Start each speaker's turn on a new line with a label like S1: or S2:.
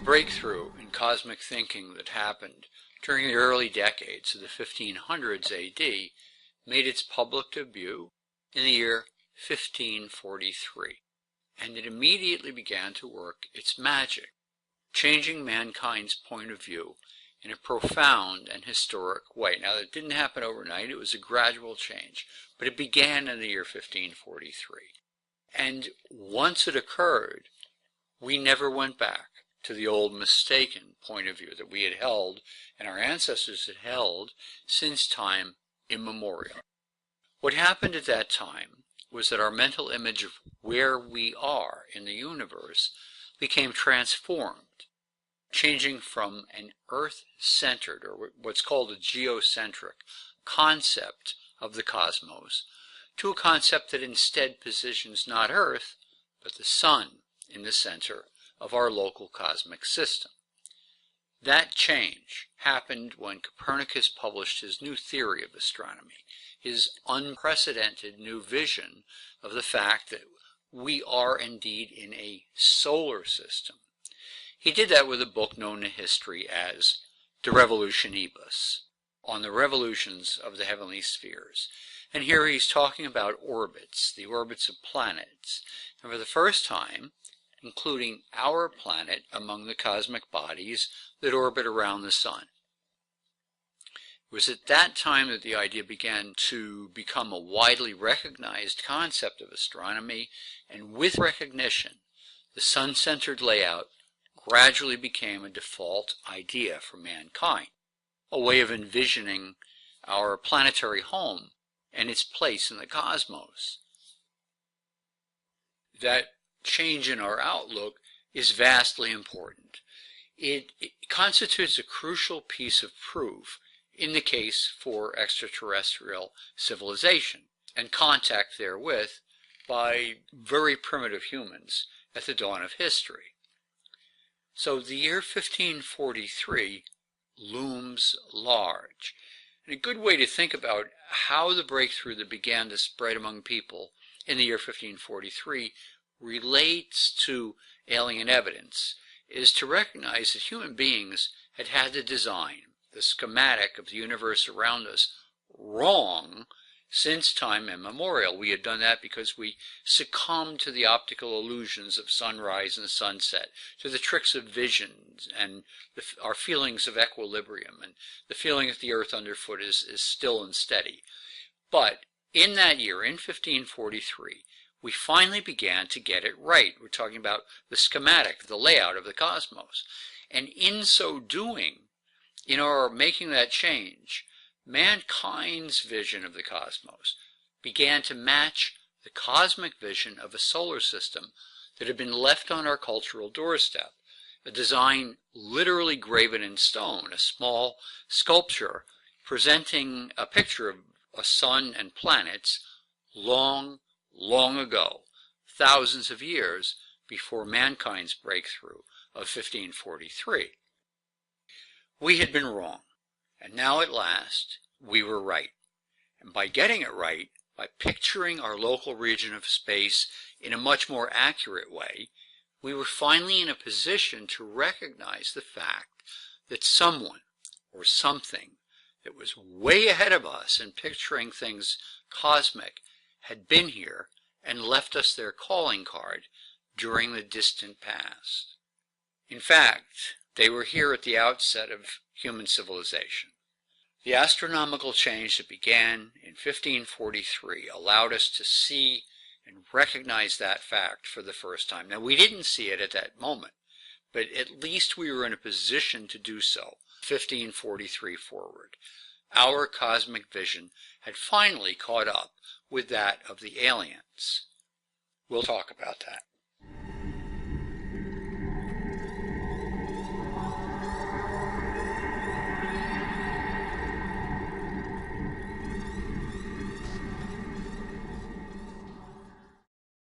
S1: breakthrough in cosmic thinking that happened during the early decades of the 1500s AD made its public debut in the year 1543, and it immediately began to work its magic, changing mankind's point of view in a profound and historic way. Now, that didn't happen overnight. It was a gradual change, but it began in the year 1543. And once it occurred, we never went back to the old mistaken point of view that we had held and our ancestors had held since time immemorial. What happened at that time was that our mental image of where we are in the universe became transformed, changing from an Earth-centered, or what's called a geocentric, concept of the cosmos to a concept that instead positions not Earth, but the Sun in the center of our local cosmic system. That change happened when Copernicus published his new theory of astronomy, his unprecedented new vision of the fact that we are indeed in a solar system. He did that with a book known in history as De Revolutionibus, on the revolutions of the heavenly spheres. And here he's talking about orbits, the orbits of planets. And for the first time, including our planet among the cosmic bodies that orbit around the Sun. It was at that time that the idea began to become a widely recognized concept of astronomy, and with recognition, the sun-centered layout gradually became a default idea for mankind, a way of envisioning our planetary home and its place in the cosmos. That change in our outlook is vastly important. It constitutes a crucial piece of proof in the case for extraterrestrial civilization and contact therewith by very primitive humans at the dawn of history. So the year 1543 looms large. And a good way to think about how the breakthrough that began to spread among people in the year 1543 relates to alien evidence is to recognize that human beings had had the design, the schematic of the universe around us, wrong since time immemorial. We had done that because we succumbed to the optical illusions of sunrise and sunset, to the tricks of vision and our feelings of equilibrium and the feeling that the earth underfoot is still and steady. But in that year, in 1543, we finally began to get it right. We're talking about the schematic, the layout of the cosmos. And in so doing, in our making that change, mankind's vision of the cosmos began to match the cosmic vision of a solar system that had been left on our cultural doorstep, a design literally graven in stone, a small sculpture presenting a picture of a sun and planets long ago, thousands of years before mankind's breakthrough of 1543. We had been wrong, and now at last we were right. And by getting it right, by picturing our local region of space in a much more accurate way, we were finally in a position to recognize the fact that someone or something that was way ahead of us in picturing things cosmic had been here and left us their calling card during the distant past. In fact, they were here at the outset of human civilization. The astronomical change that began in 1543 allowed us to see and recognize that fact for the first time. Now, we didn't see it at that moment, but at least we were in a position to do so, 1543 forward. Our cosmic vision had finally caught up with that of the aliens. We'll talk about that.